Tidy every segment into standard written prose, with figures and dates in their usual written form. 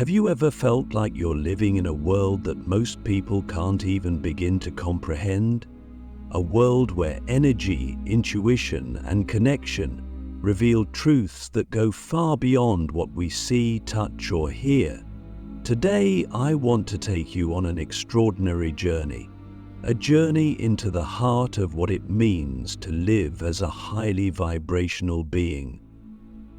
Have you ever felt like you're living in a world that most people can't even begin to comprehend? A world where energy, intuition, and connection reveal truths that go far beyond what we see, touch, or hear. Today, I want to take you on an extraordinary journey. A journey into the heart of what it means to live as a highly vibrational being.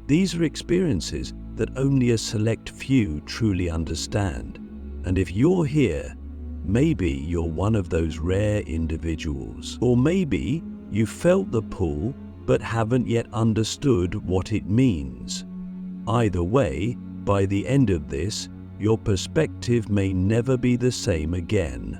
These are experiences that only a select few truly understand. And if you're here, maybe you're one of those rare individuals. Or maybe you felt the pull but haven't yet understood what it means. Either way, by the end of this, your perspective may never be the same again.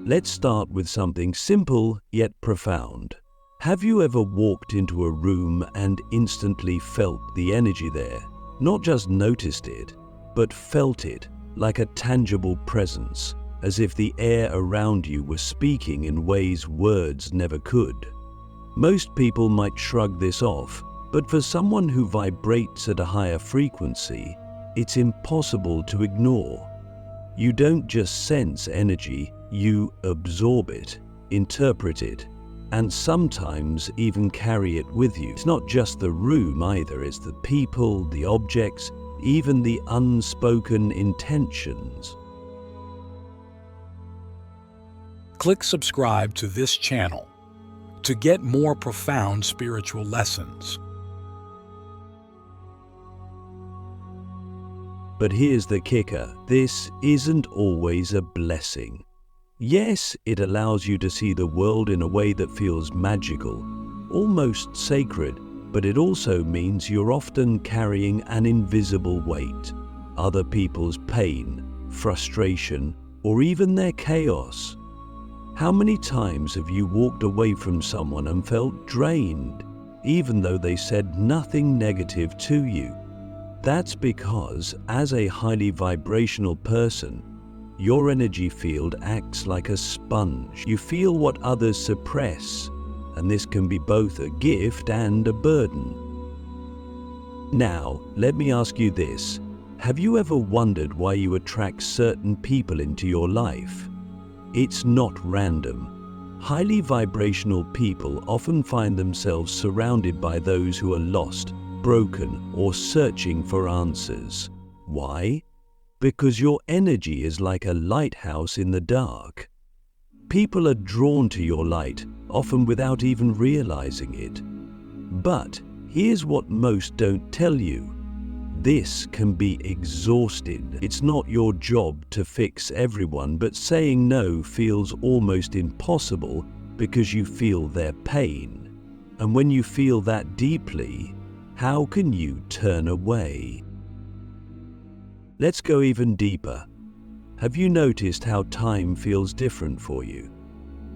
Let's start with something simple yet profound. Have you ever walked into a room and instantly felt the energy there? Not just noticed it, but felt it, like a tangible presence, as if the air around you was speaking in ways words never could. Most people might shrug this off, but for someone who vibrates at a higher frequency, it's impossible to ignore. You don't just sense energy, you absorb it, interpret it, and sometimes even carry it with you. It's not just the room either, it's the people, the objects, even the unspoken intentions. Click subscribe to this channel to get more profound spiritual lessons. But here's the kicker, this isn't always a blessing. Yes, it allows you to see the world in a way that feels magical, almost sacred, but it also means you're often carrying an invisible weight, other people's pain, frustration, or even their chaos. How many times have you walked away from someone and felt drained, even though they said nothing negative to you? That's because, as a highly vibrational person, your energy field acts like a sponge. You feel what others suppress, and this can be both a gift and a burden. Now, let me ask you this. Have you ever wondered why you attract certain people into your life? It's not random. Highly vibrational people often find themselves surrounded by those who are lost, broken, or searching for answers. Why? Because your energy is like a lighthouse in the dark. People are drawn to your light, often without even realizing it. But here's what most don't tell you. This can be exhausting. It's not your job to fix everyone, but saying no feels almost impossible because you feel their pain. And when you feel that deeply, how can you turn away? Let's go even deeper. Have you noticed how time feels different for you?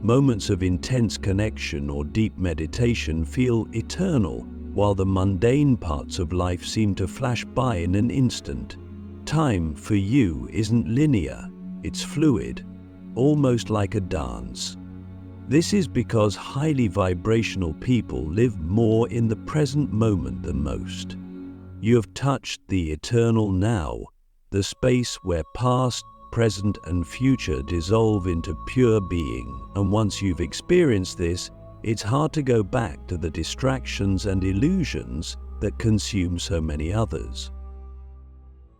Moments of intense connection or deep meditation feel eternal, while the mundane parts of life seem to flash by in an instant. Time for you isn't linear, it's fluid, almost like a dance. This is because highly vibrational people live more in the present moment than most. You have touched the eternal now, the space where past, present, and future dissolve into pure being. And once you've experienced this, it's hard to go back to the distractions and illusions that consume so many others.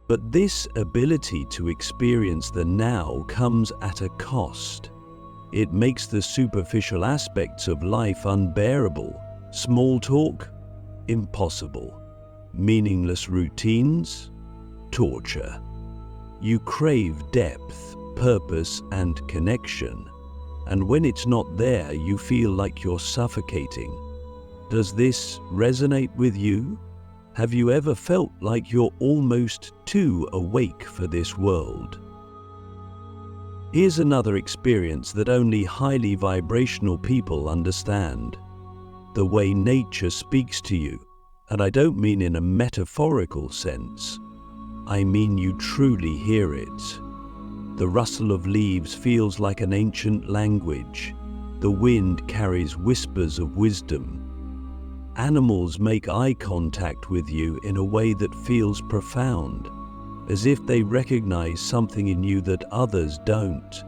But this ability to experience the now comes at a cost. It makes the superficial aspects of life unbearable, small talk, impossible, meaningless routines, torture. You crave depth, purpose, and connection, and when it's not there, you feel like you're suffocating. Does this resonate with you? Have you ever felt like you're almost too awake for this world? Here's another experience that only highly vibrational people understand. The way nature speaks to you, and I don't mean in a metaphorical sense. I mean you truly hear it. The rustle of leaves feels like an ancient language. The wind carries whispers of wisdom. Animals make eye contact with you in a way that feels profound, as if they recognize something in you that others don't.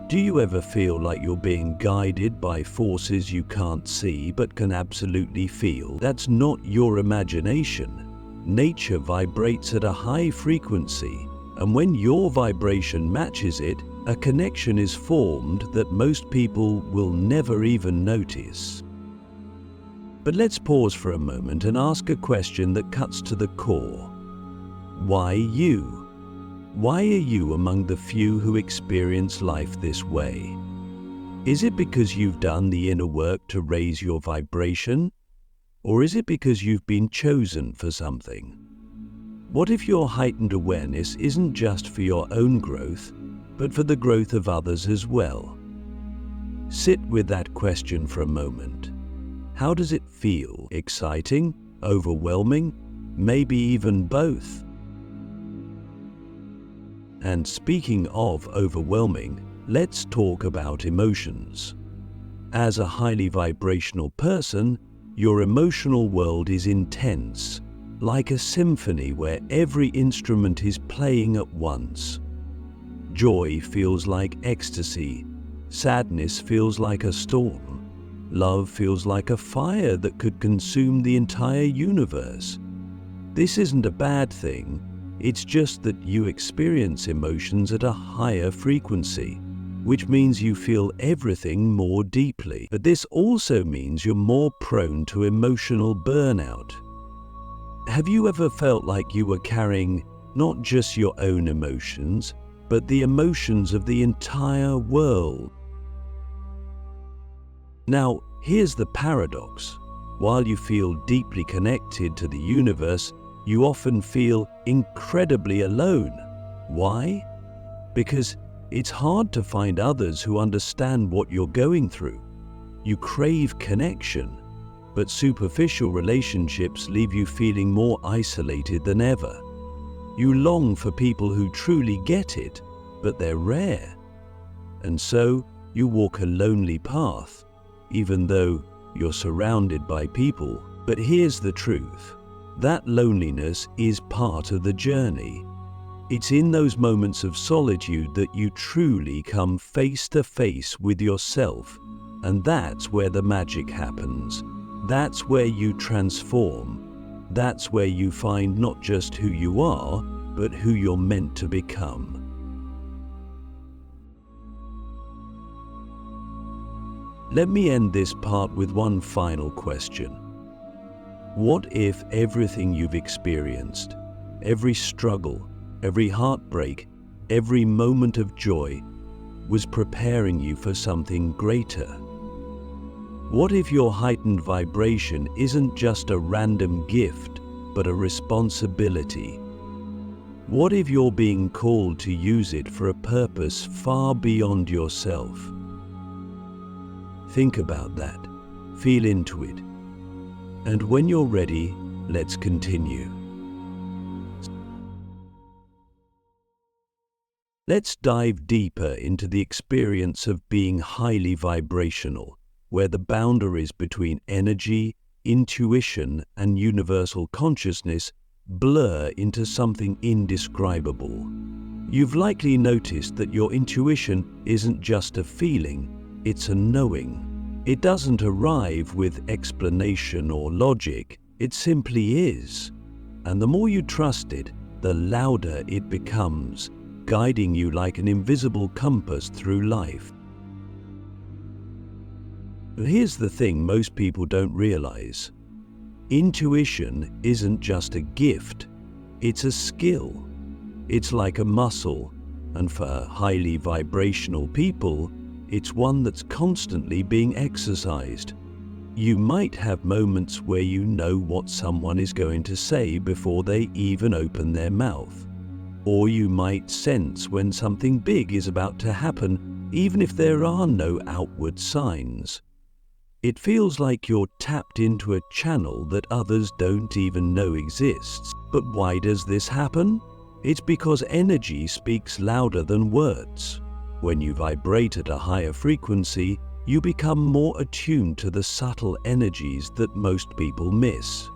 Do you ever feel like you're being guided by forces you can't see but can absolutely feel? That's not your imagination. Nature vibrates at a high frequency, and when your vibration matches it, a connection is formed that most people will never even notice. But let's pause for a moment and ask a question that cuts to the core. Why you? Why are you among the few who experience life this way? Is it because you've done the inner work to raise your vibration? Or is it because you've been chosen for something? What if your heightened awareness isn't just for your own growth, but for the growth of others as well? Sit with that question for a moment. How does it feel? Exciting? Overwhelming? Maybe even both? And speaking of overwhelming, let's talk about emotions. As a highly vibrational person, your emotional world is intense, like a symphony where every instrument is playing at once. Joy feels like ecstasy, sadness feels like a storm, love feels like a fire that could consume the entire universe. This isn't a bad thing. It's just that you experience emotions at a higher frequency, which means you feel everything more deeply. But this also means you're more prone to emotional burnout. Have you ever felt like you were carrying not just your own emotions, but the emotions of the entire world? Now, here's the paradox. While you feel deeply connected to the universe, you often feel incredibly alone. Why? Because it's hard to find others who understand what you're going through. You crave connection, but superficial relationships leave you feeling more isolated than ever. You long for people who truly get it, but they're rare. And so you walk a lonely path, even though you're surrounded by people. But here's the truth. That loneliness is part of the journey. It's in those moments of solitude that you truly come face to face with yourself, and that's where the magic happens. That's where you transform. That's where you find not just who you are, but who you're meant to become. Let me end this part with one final question. What if everything you've experienced, every struggle, every heartbreak, every moment of joy, was preparing you for something greater? What if your heightened vibration isn't just a random gift, but a responsibility? What if you're being called to use it for a purpose far beyond yourself? Think about that. Feel into it. And when you're ready, let's continue. Let's dive deeper into the experience of being highly vibrational, where the boundaries between energy, intuition, and universal consciousness blur into something indescribable. You've likely noticed that your intuition isn't just a feeling, it's a knowing. It doesn't arrive with explanation or logic, it simply is. And the more you trust it, the louder it becomes, guiding you like an invisible compass through life. But here's the thing most people don't realize. Intuition isn't just a gift, it's a skill. It's like a muscle, and for highly vibrational people, it's one that's constantly being exercised. You might have moments where you know what someone is going to say before they even open their mouth. Or you might sense when something big is about to happen, even if there are no outward signs. It feels like you're tapped into a channel that others don't even know exists. But why does this happen? It's because energy speaks louder than words. When you vibrate at a higher frequency, you become more attuned to the subtle energies that most people miss.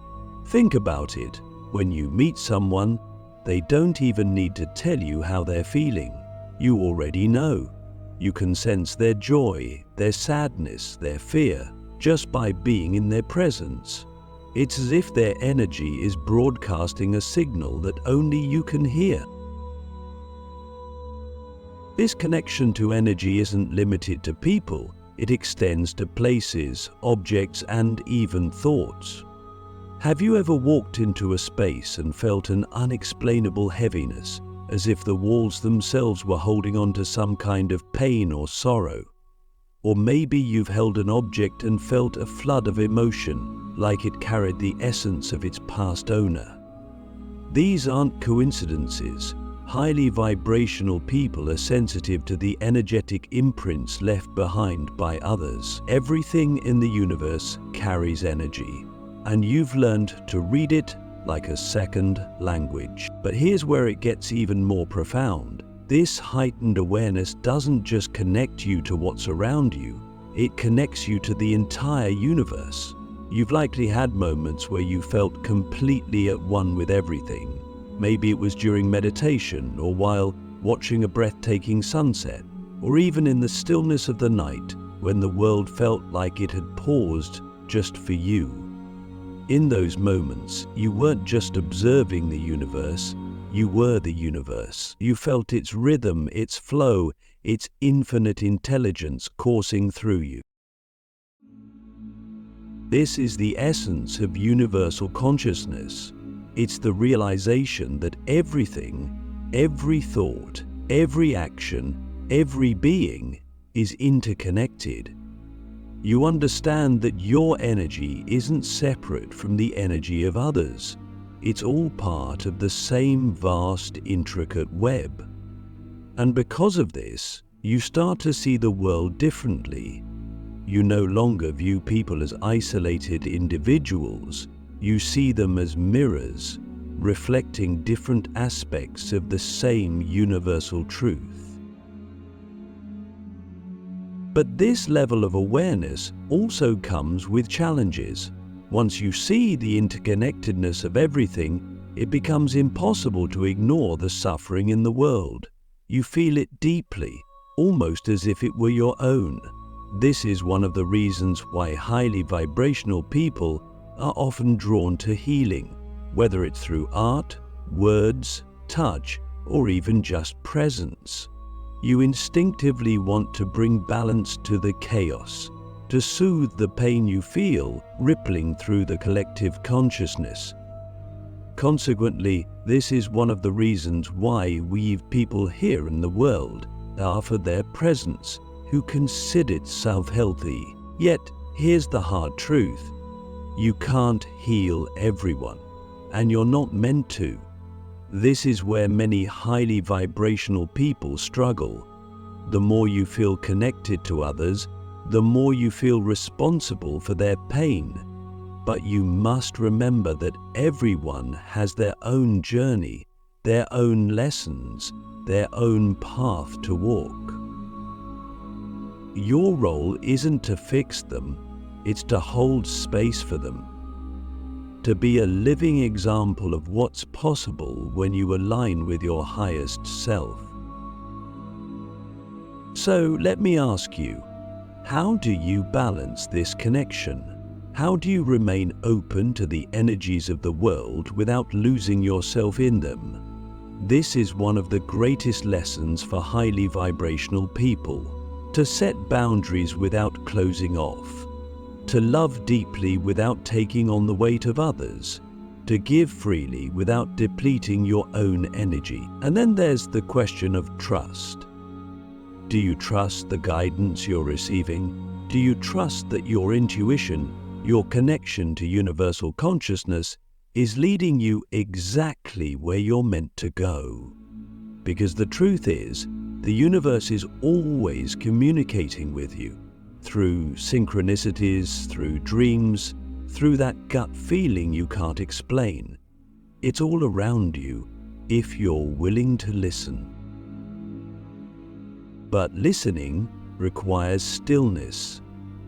Think about it. When you meet someone, they don't even need to tell you how they're feeling. You already know. You can sense their joy, their sadness, their fear, just by being in their presence. It's as if their energy is broadcasting a signal that only you can hear. This connection to energy isn't limited to people. It extends to places, objects, and even thoughts. Have you ever walked into a space and felt an unexplainable heaviness, as if the walls themselves were holding on to some kind of pain or sorrow? Or maybe you've held an object and felt a flood of emotion, like it carried the essence of its past owner. These aren't coincidences. Highly vibrational people are sensitive to the energetic imprints left behind by others. Everything in the universe carries energy, and you've learned to read it like a second language. But here's where it gets even more profound. This heightened awareness doesn't just connect you to what's around you, it connects you to the entire universe. You've likely had moments where you felt completely at one with everything. Maybe it was during meditation, or while watching a breathtaking sunset, or even in the stillness of the night when the world felt like it had paused just for you. In those moments, you weren't just observing the universe, you were the universe. You felt its rhythm, its flow, its infinite intelligence coursing through you. This is the essence of universal consciousness. It's the realization that everything, every thought, every action, every being is interconnected. You understand that your energy isn't separate from the energy of others. It's all part of the same vast, intricate web. And because of this, you start to see the world differently. You no longer view people as isolated individuals. You see them as mirrors, reflecting different aspects of the same universal truth. But this level of awareness also comes with challenges. Once you see the interconnectedness of everything, it becomes impossible to ignore the suffering in the world. You feel it deeply, almost as if it were your own. This is one of the reasons why highly vibrational people are often drawn to healing, whether it's through art, words, touch, or even just presence. You instinctively want to bring balance to the chaos, to soothe the pain you feel rippling through the collective consciousness. Consequently, this is one of the reasons why we've people here in the world offer their presence who consider itself healthy. Yet, here's the hard truth. You can't heal everyone, and you're not meant to. This is where many highly vibrational people struggle. The more you feel connected to others, the more you feel responsible for their pain. But you must remember that everyone has their own journey, their own lessons, their own path to walk. Your role isn't to fix them, it's to hold space for them. To be a living example of what's possible when you align with your highest self. So let me ask you, how do you balance this connection? How do you remain open to the energies of the world without losing yourself in them? This is one of the greatest lessons for highly vibrational people. To set boundaries without closing off. To love deeply without taking on the weight of others. To give freely without depleting your own energy. And then there's the question of trust. Do you trust the guidance you're receiving? Do you trust that your intuition, your connection to universal consciousness, is leading you exactly where you're meant to go? Because the truth is, the universe is always communicating with you. Through synchronicities, through dreams, through that gut feeling you can't explain. It's all around you if you're willing to listen. But listening requires stillness,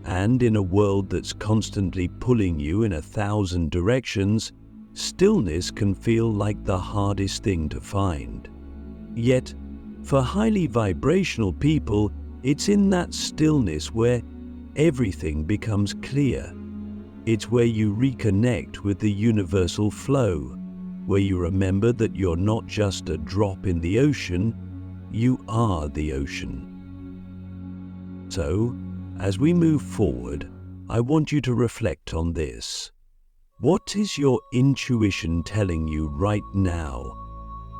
and in a world that's constantly pulling you in 1,000 directions, stillness can feel like the hardest thing to find. Yet, for highly vibrational people, it's in that stillness where everything becomes clear. It's where you reconnect with the universal flow, where you remember that you're not just a drop in the ocean, you are the ocean. So, as we move forward, I want you to reflect on this. What is your intuition telling you right now?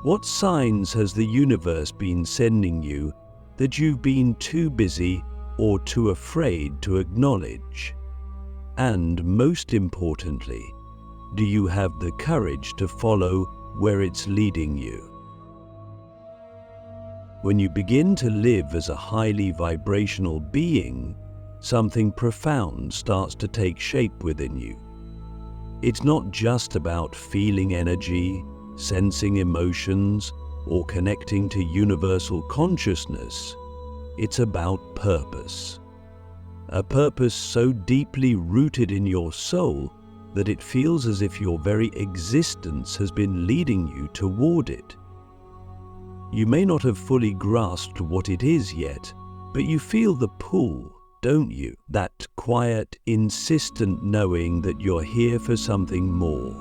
What signs has the universe been sending you that you've been too busy or too afraid to acknowledge? And most importantly, do you have the courage to follow where it's leading you? When you begin to live as a highly vibrational being, something profound starts to take shape within you. It's not just about feeling energy, sensing emotions, or connecting to universal consciousness. It's about purpose. A purpose so deeply rooted in your soul that it feels as if your very existence has been leading you toward it. You may not have fully grasped what it is yet, but you feel the pull, don't you? That quiet, insistent knowing that you're here for something more,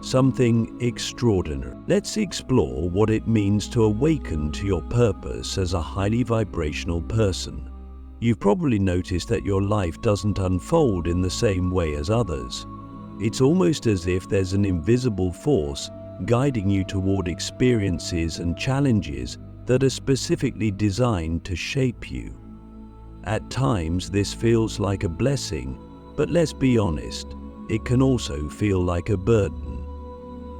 something extraordinary. Let's explore what it means to awaken to your purpose as a highly vibrational person. You've probably noticed that your life doesn't unfold in the same way as others. It's almost as if there's an invisible force guiding you toward experiences and challenges that are specifically designed to shape you. At times, this feels like a blessing, but let's be honest, it can also feel like a burden.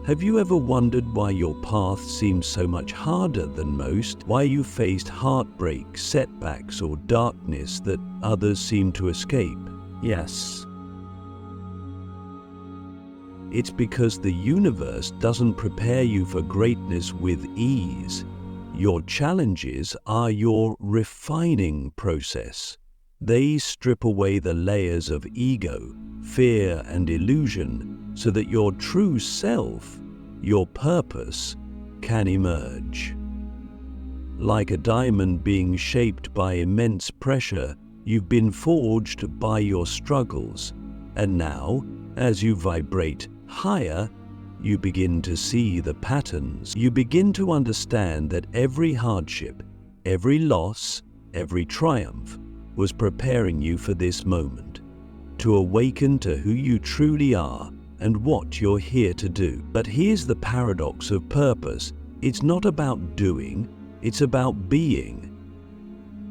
Have you ever wondered why your path seems so much harder than most? Why you faced heartbreak, setbacks, or darkness that others seem to escape? Yes. It's because the universe doesn't prepare you for greatness with ease. Your challenges are your refining process. They strip away the layers of ego, fear, and illusion so that your true self, your purpose, can emerge. Like a diamond being shaped by immense pressure, you've been forged by your struggles, and now, as you vibrate higher, you begin to see the patterns. You begin to understand that every hardship, every loss, every triumph was preparing you for this moment, to awaken to who you truly are and what you're here to do. But here's the paradox of purpose. It's not about doing, it's about being.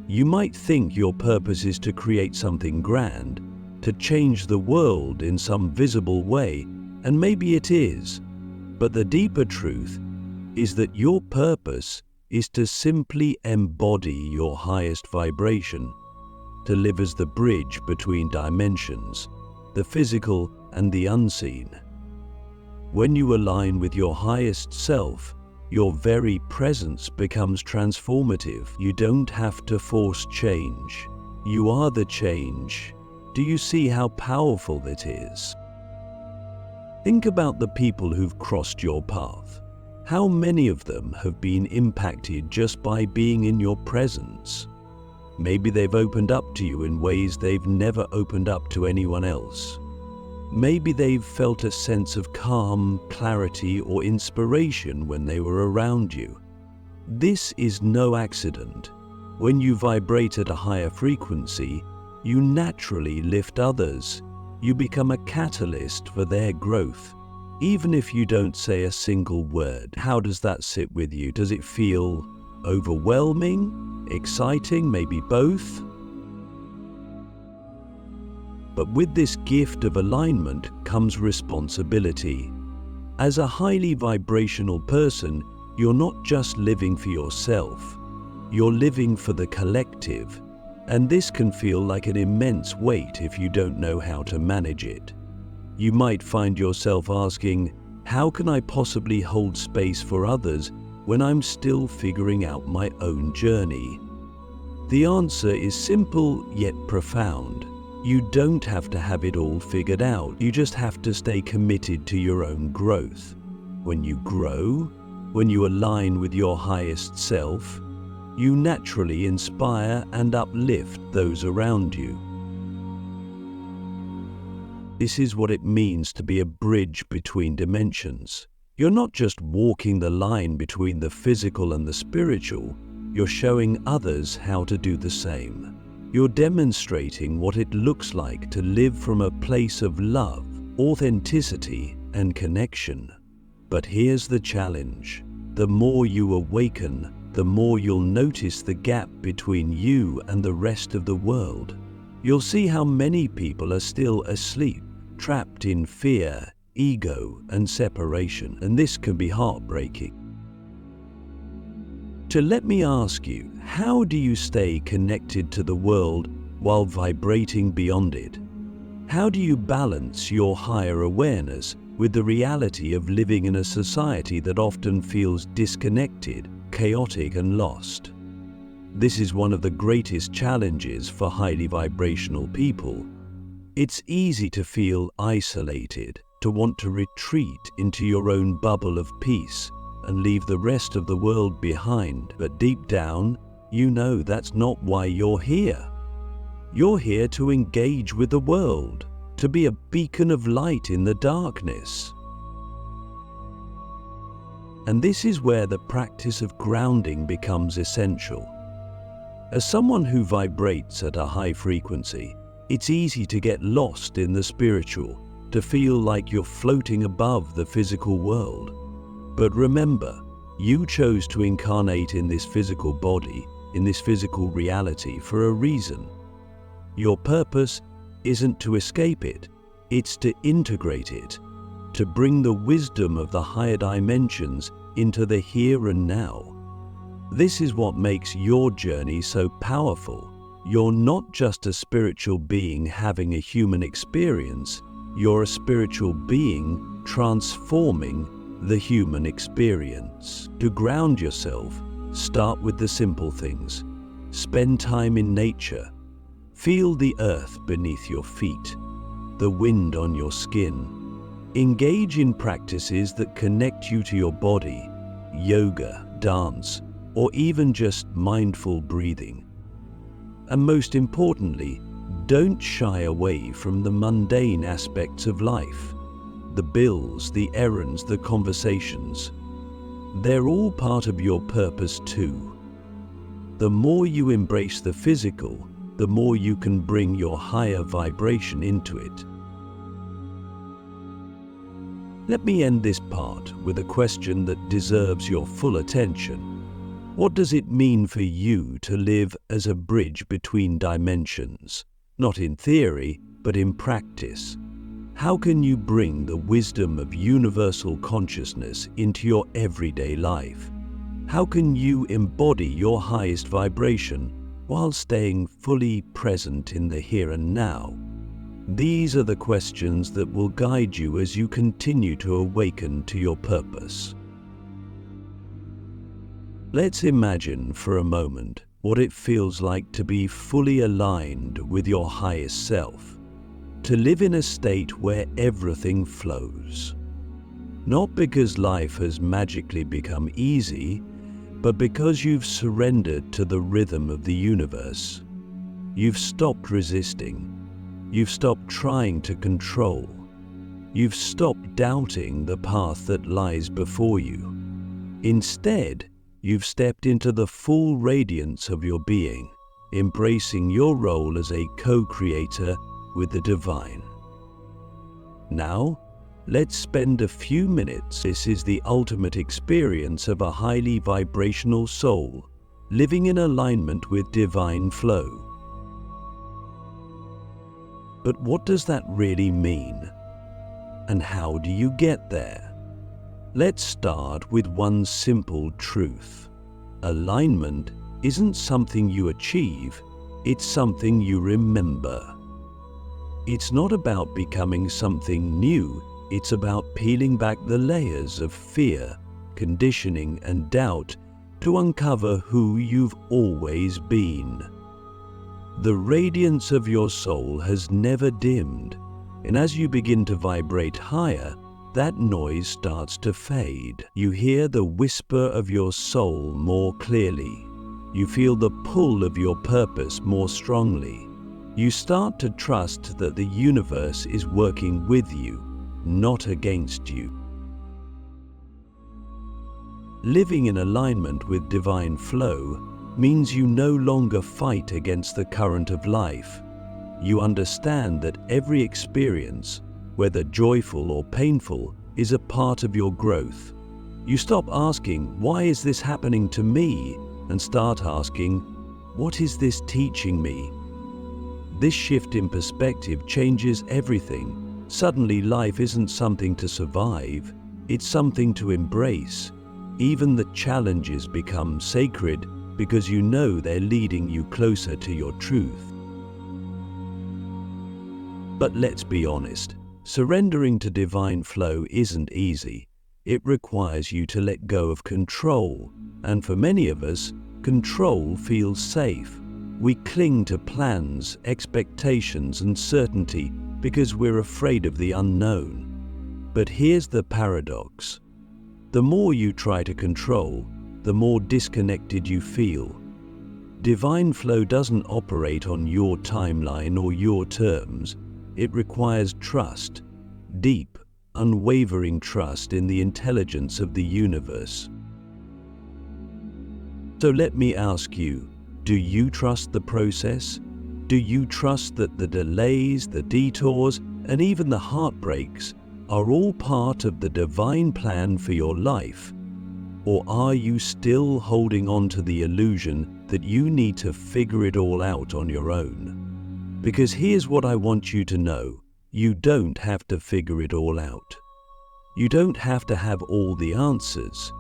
You might think your purpose is to create something grand, to change the world in some visible way, and maybe it is. But the deeper truth is that your purpose is to simply embody your highest vibration, to live as the bridge between dimensions, the physical and the unseen. When you align with your highest self, your very presence becomes transformative. You don't have to force change. You are the change. Do you see how powerful that is? Think about the people who've crossed your path. How many of them have been impacted just by being in your presence? Maybe they've opened up to you in ways they've never opened up to anyone else. Maybe they've felt a sense of calm, clarity, or inspiration when they were around you. This is no accident. When you vibrate at a higher frequency, you naturally lift others. You become a catalyst for their growth, even if you don't say a single word. How does that sit with you? Does it feel overwhelming, exciting, maybe both? But with this gift of alignment comes responsibility. As a highly vibrational person, you're not just living for yourself, you're living for the collective. And this can feel like an immense weight if you don't know how to manage it. You might find yourself asking, how can I possibly hold space for others when I'm still figuring out my own journey? The answer is simple yet profound. You don't have to have it all figured out. You just have to stay committed to your own growth. When you grow, when you align with your highest self, you naturally inspire and uplift those around you. This is what it means to be a bridge between dimensions. You're not just walking the line between the physical and the spiritual, you're showing others how to do the same. You're demonstrating what it looks like to live from a place of love, authenticity, and connection. But here's the challenge. The more you awaken, the more you'll notice the gap between you and the rest of the world. You'll see how many people are still asleep, trapped in fear, ego, and separation, and this can be heartbreaking. So let me ask you, how do you stay connected to the world while vibrating beyond it? How do you balance your higher awareness with the reality of living in a society that often feels disconnected, chaotic, and lost? This is one of the greatest challenges for highly vibrational people. It's easy to feel isolated, to want to retreat into your own bubble of peace and leave the rest of the world behind. But deep down, you know that's not why you're here. You're here to engage with the world, to be a beacon of light in the darkness. And this is where the practice of grounding becomes essential. As someone who vibrates at a high frequency, it's easy to get lost in the spiritual, to feel like you're floating above the physical world. But remember, you chose to incarnate in this physical body, in this physical reality for a reason. Your purpose isn't to escape it, it's to integrate it, to bring the wisdom of the higher dimensions into the here and now. This is what makes your journey so powerful. You're not just a spiritual being having a human experience, you're a spiritual being transforming the human experience. To ground yourself, start with the simple things. Spend time in nature. Feel the earth beneath your feet, the wind on your skin. Engage in practices that connect you to your body, yoga, dance, or even just mindful breathing. And most importantly, don't shy away from the mundane aspects of life. The bills, the errands, the conversations. They're all part of your purpose too. The more you embrace the physical, the more you can bring your higher vibration into it. Let me end this part with a question that deserves your full attention. What does it mean for you to live as a bridge between dimensions? Not in theory, but in practice. How can you bring the wisdom of universal consciousness into your everyday life? How can you embody your highest vibration while staying fully present in the here and now? These are the questions that will guide you as you continue to awaken to your purpose. Let's imagine for a moment what it feels like to be fully aligned with your highest self, to live in a state where everything flows. Not because life has magically become easy, but because you've surrendered to the rhythm of the universe. You've stopped resisting. You've stopped trying to control. You've stopped doubting the path that lies before you. Instead, you've stepped into the full radiance of your being, embracing your role as a co-creator with the divine. Now, let's spend a few minutes. This is the ultimate experience of a highly vibrational soul, living in alignment with divine flow. But what does that really mean? And how do you get there? Let's start with one simple truth. Alignment isn't something you achieve, it's something you remember. It's not about becoming something new, it's about peeling back the layers of fear, conditioning, and doubt to uncover who you've always been. The radiance of your soul has never dimmed, and as you begin to vibrate higher, that noise starts to fade. You hear the whisper of your soul more clearly. You feel the pull of your purpose more strongly. You start to trust that the universe is working with you, not against you. Living in alignment with divine flow means you no longer fight against the current of life. You understand that every experience, whether joyful or painful, is a part of your growth. You stop asking, "Why is this happening to me?" and start asking, "What is this teaching me?" This shift in perspective changes everything. Suddenly, life isn't something to survive, it's something to embrace. Even the challenges become sacred because you know they're leading you closer to your truth. But let's be honest, surrendering to divine flow isn't easy. It requires you to let go of control, and for many of us, control feels safe. We cling to plans, expectations, and certainty because we're afraid of the unknown. But here's the paradox. The more you try to control, the more disconnected you feel. Divine flow doesn't operate on your timeline or your terms. It requires trust, deep, unwavering trust in the intelligence of the universe. So let me ask you, do you trust the process? Do you trust that the delays, the detours, and even the heartbreaks are all part of the divine plan for your life? Or are you still holding on to the illusion that you need to figure it all out on your own? Because here's what I want you to know. You don't have to figure it all out. You don't have to have all the answers.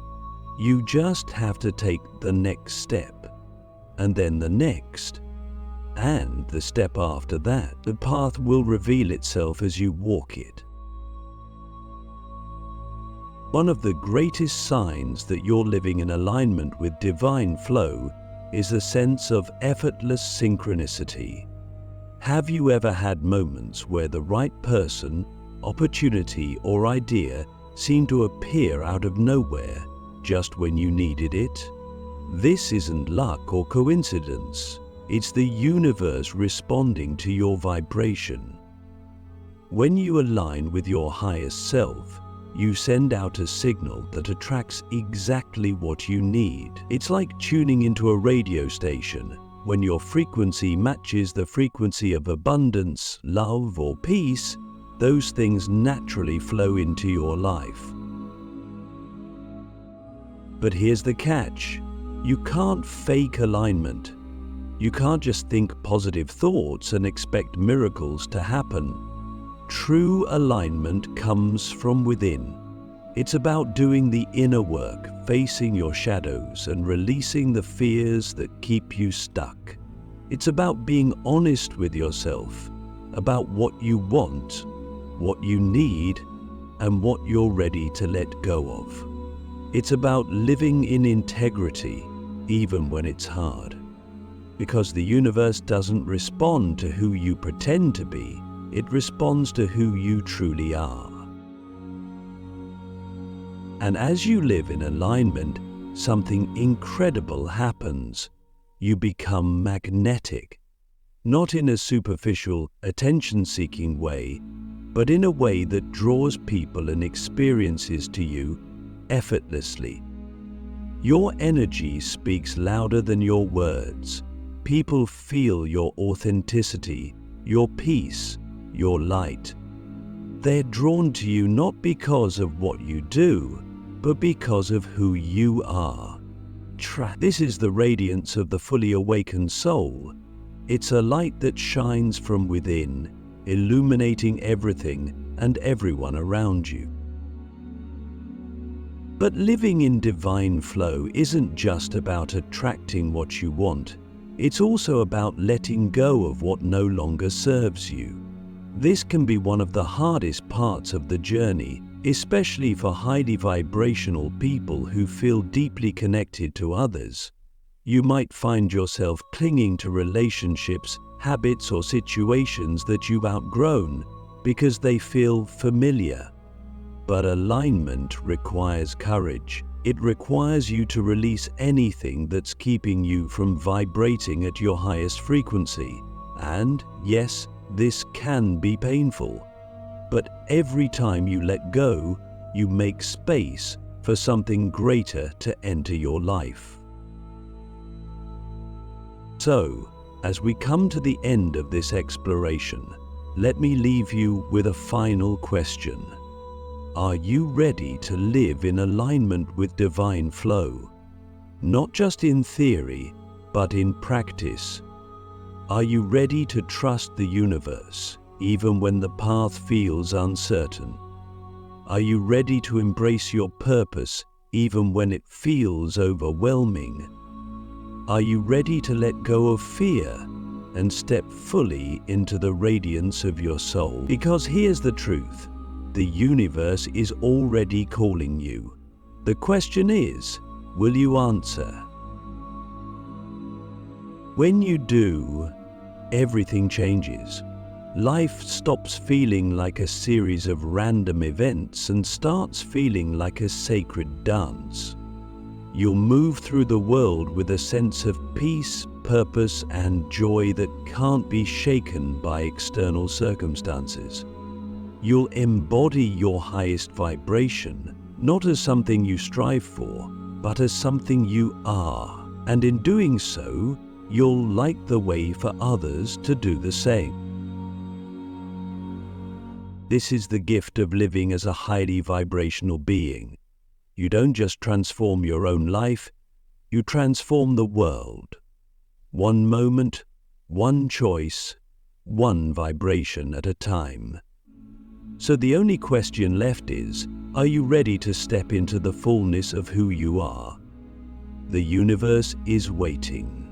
You just have to take the next step, and then the next, and the step after that. The path will reveal itself as you walk it. One of the greatest signs that you're living in alignment with divine flow is a sense of effortless synchronicity. Have you ever had moments where the right person, opportunity, or idea seemed to appear out of nowhere just when you needed it? This isn't luck or coincidence. It's the universe responding to your vibration. When you align with your highest self, you send out a signal that attracts exactly what you need. It's like tuning into a radio station. When your frequency matches the frequency of abundance, love, or peace, those things naturally flow into your life. But here's the catch. You can't fake alignment. You can't just think positive thoughts and expect miracles to happen. True alignment comes from within. It's about doing the inner work, facing your shadows, and releasing the fears that keep you stuck. It's about being honest with yourself, about what you want, what you need, and what you're ready to let go of. It's about living in integrity, even when it's hard. Because the universe doesn't respond to who you pretend to be, it responds to who you truly are. And as you live in alignment, something incredible happens. You become magnetic, not in a superficial, attention-seeking way, but in a way that draws people and experiences to you effortlessly. Your energy speaks louder than your words. People feel your authenticity, your peace, your light. They're drawn to you not because of what you do, but because of who you are. This is the radiance of the fully awakened soul. It's a light that shines from within, illuminating everything and everyone around you. But living in divine flow isn't just about attracting what you want. It's also about letting go of what no longer serves you. This can be one of the hardest parts of the journey, especially for highly vibrational people who feel deeply connected to others. You might find yourself clinging to relationships, habits, or situations that you've outgrown because they feel familiar. But alignment requires courage. It requires you to release anything that's keeping you from vibrating at your highest frequency. And yes, this can be painful. But every time you let go, you make space for something greater to enter your life. So, as we come to the end of this exploration, let me leave you with a final question. Are you ready to live in alignment with divine flow? Not just in theory, but in practice. Are you ready to trust the universe, even when the path feels uncertain? Are you ready to embrace your purpose, even when it feels overwhelming? Are you ready to let go of fear and step fully into the radiance of your soul? Because here's the truth. The universe is already calling you. The question is, will you answer? When you do, everything changes. Life stops feeling like a series of random events and starts feeling like a sacred dance. You'll move through the world with a sense of peace, purpose, and joy that can't be shaken by external circumstances. You'll embody your highest vibration, not as something you strive for, but as something you are. And in doing so, you'll light the way for others to do the same. This is the gift of living as a highly vibrational being. You don't just transform your own life, you transform the world. One moment, one choice, one vibration at a time. So the only question left is, are you ready to step into the fullness of who you are? The universe is waiting.